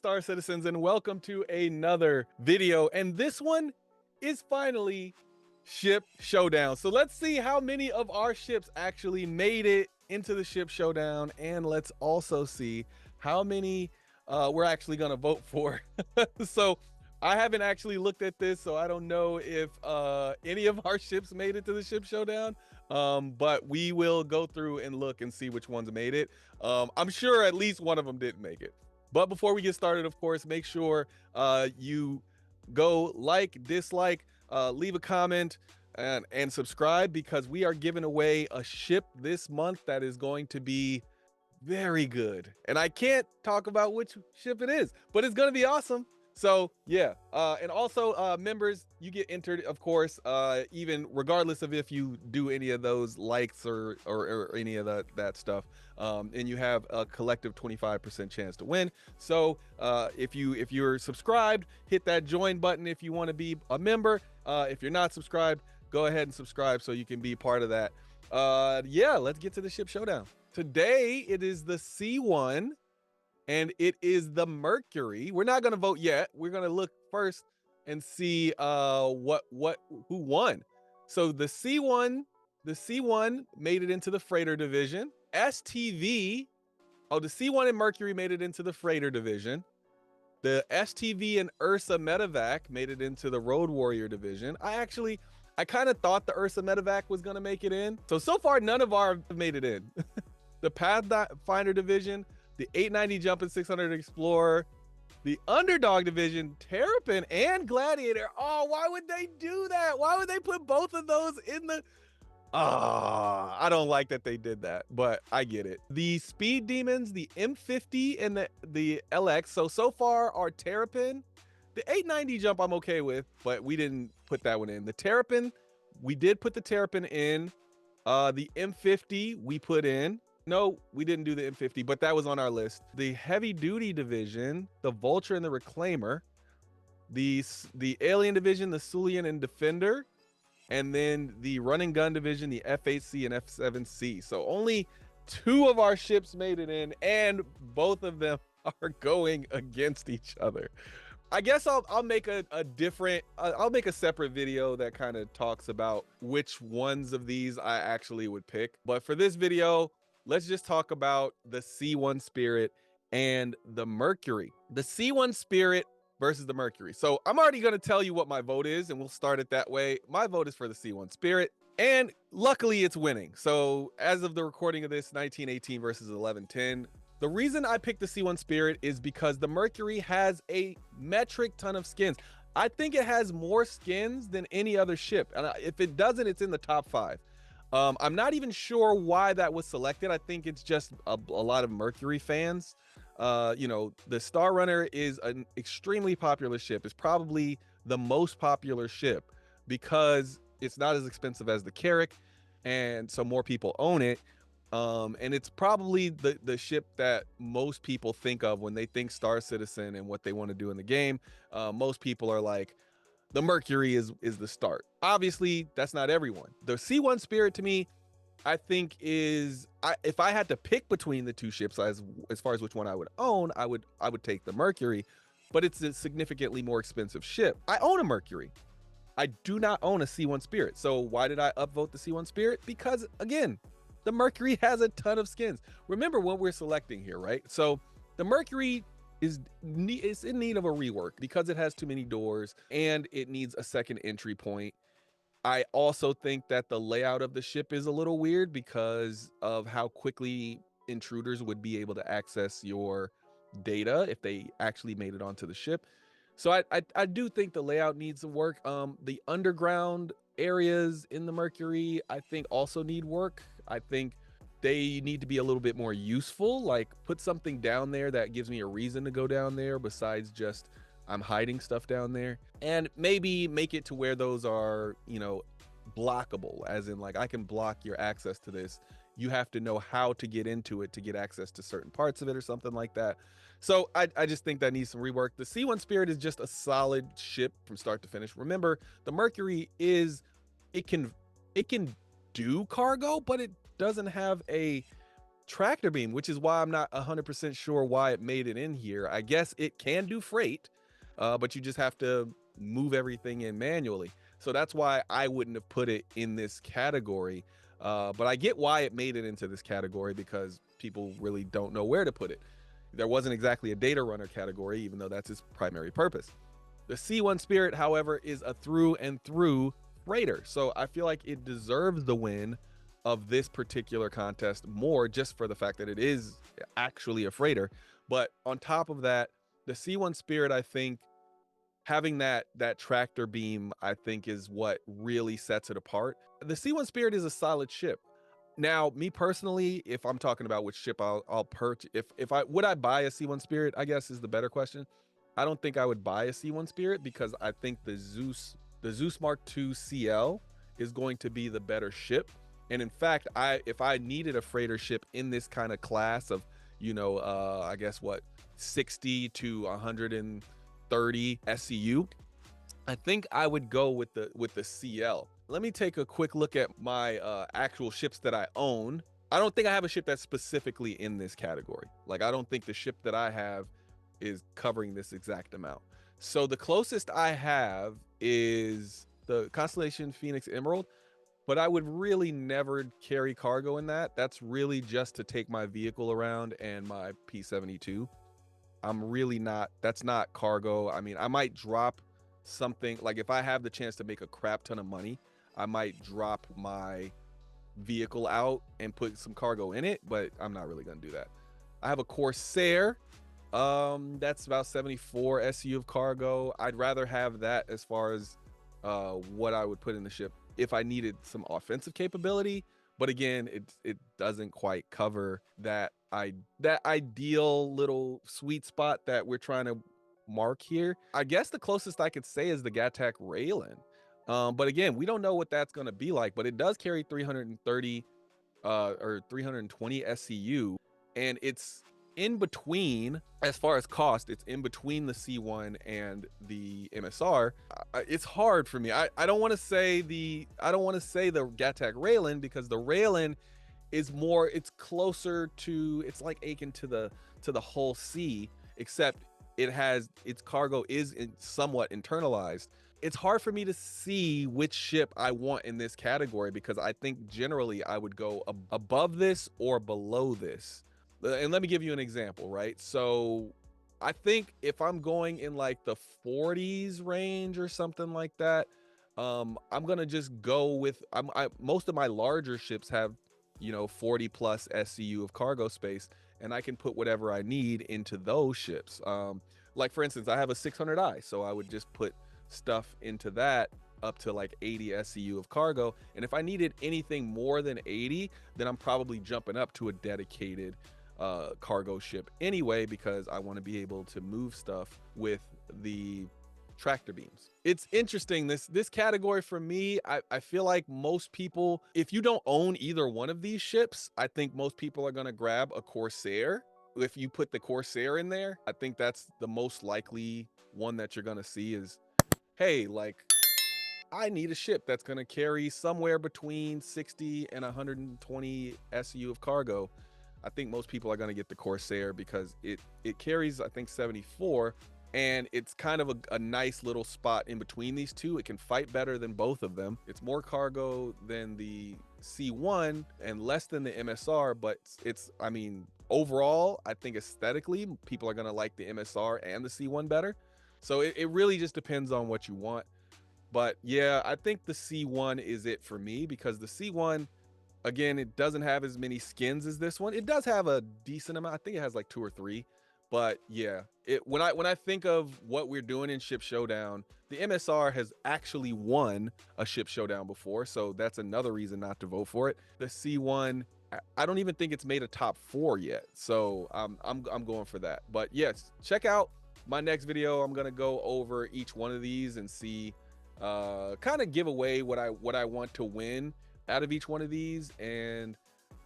Star Citizens, and welcome to another video. And this one is finally Ship Showdown. So let's see how many of our ships actually made it into the Ship Showdown, and let's also see how many we're actually going to vote for. So I haven't actually looked at this, so I don't know if any of our ships made it to the Ship Showdown. But we will go through and look and see which ones made it. I'm sure at least one of them didn't make it. But before we get started, of course, make sure you go like, dislike, leave a comment, and subscribe, because we are giving away a ship this month that is going to be very good. And I can't talk about which ship it is, but it's going to be awesome. So yeah, and also members, you get entered, of course, even regardless of if you do any of those likes or any of that stuff, and you have a collective 25% chance to win. So if you're subscribed, hit that join button if you want to be a member. If you're not subscribed, go ahead and subscribe so you can be part of that. Yeah, let's get to the Ship Showdown. Today it is the C1 and it is the Mercury. We're not going to vote yet. We're going to look first and see who won. So the C1 made it into the freighter division. STV, the C1 and Mercury made it into the freighter division. The STV and Ursa Medevac made it into the Road Warrior division. I kind of thought the Ursa Medevac was going to make it in. So far, none of our made it in. The Pathfinder division, the 890 Jumping 600 Explorer, the Underdog division, Terrapin and Gladiator. Oh, why would they do that? Why would they put both of those in the... I don't like that they did that, but I get it. The Speed Demons, the M50 and the LX. So far, our Terrapin, the 890 Jump I'm okay with, but we didn't put that one in. The Terrapin, we did put the Terrapin in. The M50 we put in. No, we didn't do the M50, but that was on our list. The Heavy Duty division, the Vulture and the Reclaimer, the Alien division, the Sulian and Defender, and then the Run and Gun division, the F8C and F7C. So only 2 of our ships made it in, and both of them are going against each other. I guess I'll make a separate video that kind of talks about which ones of these I actually would pick. But for this video, let's just talk about the C1 Spirit and the Mercury. The C1 Spirit versus the Mercury. So I'm already going to tell you what my vote is, and we'll start it that way. My vote is for the C1 Spirit, and luckily it's winning. So as of the recording of this, 1918 versus 1110. The reason I picked the C1 Spirit is because the Mercury has a metric ton of skins. I think it has more skins than any other ship, and if it doesn't, it's in the top 5. I'm not even sure why that was selected. I think it's just a lot of Mercury fans. The Star Runner is an extremely popular ship. It's probably the most popular ship because it's not as expensive as the Carrack, and so more people own it. And it's probably the ship that most people think of when they think Star Citizen and what they want to do in the game. Most people are like, the Mercury is the start. Obviously, that's not everyone. The C1 Spirit, to me, I think if I had to pick between the 2 ships as far as which one I would own, I would take the Mercury, but it's a significantly more expensive ship. I own a Mercury. I do not own a C1 Spirit. So why did I upvote the C1 Spirit? Because again, the Mercury has a ton of skins. Remember what we're selecting here, right? So the Mercury is in need of a rework because it has too many doors and it needs a second entry point. I also think that the layout of the ship is a little weird because of how quickly intruders would be able to access your data if they actually made it onto the ship. So I do think the layout needs some work. The underground areas in the Mercury, I think, also need work. I think they need to be a little bit more useful, like put something down there that gives me a reason to go down there besides just I'm hiding stuff down there, and maybe make it to where those are, blockable, as in like I can block your access to this. You have to know how to get into it to get access to certain parts of it or something like that. So I just think that needs some rework. The C1 Spirit is just a solid ship from start to finish. Remember, the Mercury it can do cargo, but it doesn't have a tractor beam, which is why I'm not 100% sure why it made it in here. I guess it can do freight, but you just have to move everything in manually. So that's why I wouldn't have put it in this category. But I get why it made it into this category, because people really don't know where to put it. There wasn't exactly a data runner category, even though that's its primary purpose. The C1 Spirit, however, is a through and through freighter. So I feel like it deserves the win of this particular contest more, just for the fact that it is actually a freighter. But on top of that, the C1 Spirit, I think, having that tractor beam, I think, is what really sets it apart. The C1 Spirit is a solid ship. Now, me personally, if I'm talking about which ship I'll purchase, if I would I buy a C1 Spirit, I guess is the better question. I don't think I would buy a C1 Spirit, because I think the Zeus Mark II CL is going to be the better ship. And in fact, if I needed a freighter ship in this kind of class of, I guess what, 60 to 130 SCU, I think I would go with the CL. Let me take a quick look at my actual ships that I own. I don't think I have a ship that's specifically in this category. Like, I don't think the ship that I have is covering this exact amount. So the closest I have is the Constellation Phoenix Emerald, but I would really never carry cargo in that. That's really just to take my vehicle around and my P-72. I'm really not, that's not cargo. I mean, I might drop something, like if I have the chance to make a crap ton of money, I might drop my vehicle out and put some cargo in it, but I'm not really gonna do that. I have a Corsair. That's about 74 SU of cargo. I'd rather have that as far as what I would put in the ship if I needed some offensive capability. But again, it doesn't quite cover that ideal little sweet spot that we're trying to mark here. I guess the closest I could say is the Gattac Raylan. But again, we don't know what that's going to be like, but it does carry 330 or 320 SCU, and it's in between, as far as cost, it's in between the C1 and the MSR. It's hard for me. I don't want to say the Gattac Raylan, because the Raylan is more, it's closer to, it's like akin to the Hull C, except it has, its cargo is somewhat internalized. It's hard for me to see which ship I want in this category, because I think generally I would go above this or below this. And let me give you an example, right? So I think if I'm going in like the 40s range or something like that, I'm gonna just go with, most of my larger ships have 40 plus SCU of cargo space, and I can put whatever I need into those ships. Like for instance, I have a 600i, so I would just put stuff into that up to like 80 SCU of cargo. And if I needed anything more than 80, then I'm probably jumping up to a dedicated cargo ship anyway, because I want to be able to move stuff with the tractor beams. It's interesting, this category for me. I feel like most people, if you don't own either one of these ships, I think most people are going to grab a Corsair. If you put the Corsair in there, I think that's the most likely one that you're going to see is, hey, like, I need a ship that's going to carry somewhere between 60 and 120 SU of cargo. I think most people are going to get the Corsair because it carries, I think, 74, and it's kind of a nice little spot in between these two. It can fight better than both of them. It's more cargo than the C1 and less than the MSR, but I mean, overall, I think aesthetically, people are going to like the MSR and the C1 better. So it really just depends on what you want. But yeah, I think the C1 is it for me, because the C1, again, it doesn't have as many skins as this one. It does have a decent amount. I think it has like 2 or 3. But yeah, when I think of what we're doing in Ship Showdown, the MSR has actually won a Ship Showdown before, so that's another reason not to vote for it. The C1, I don't even think it's made a top 4 yet, so I'm going for that. But yes, check out my next video. I'm gonna go over each one of these and see, kind of give away what I want to win out of each one of these, and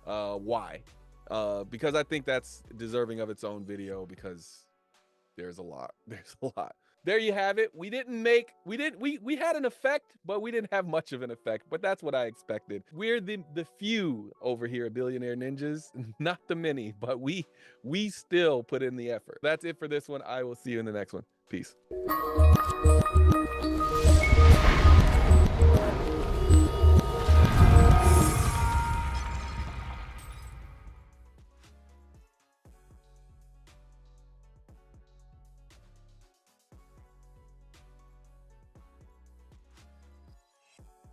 why. Because I think that's deserving of its own video, because there's a lot. there you have it. We had an effect, but we didn't have much of an effect, but that's what I expected. We're the few over here at Billionaire Ninjas, not the many, but we still put in the effort. That's it for this one. I will see you in the next one. Peace.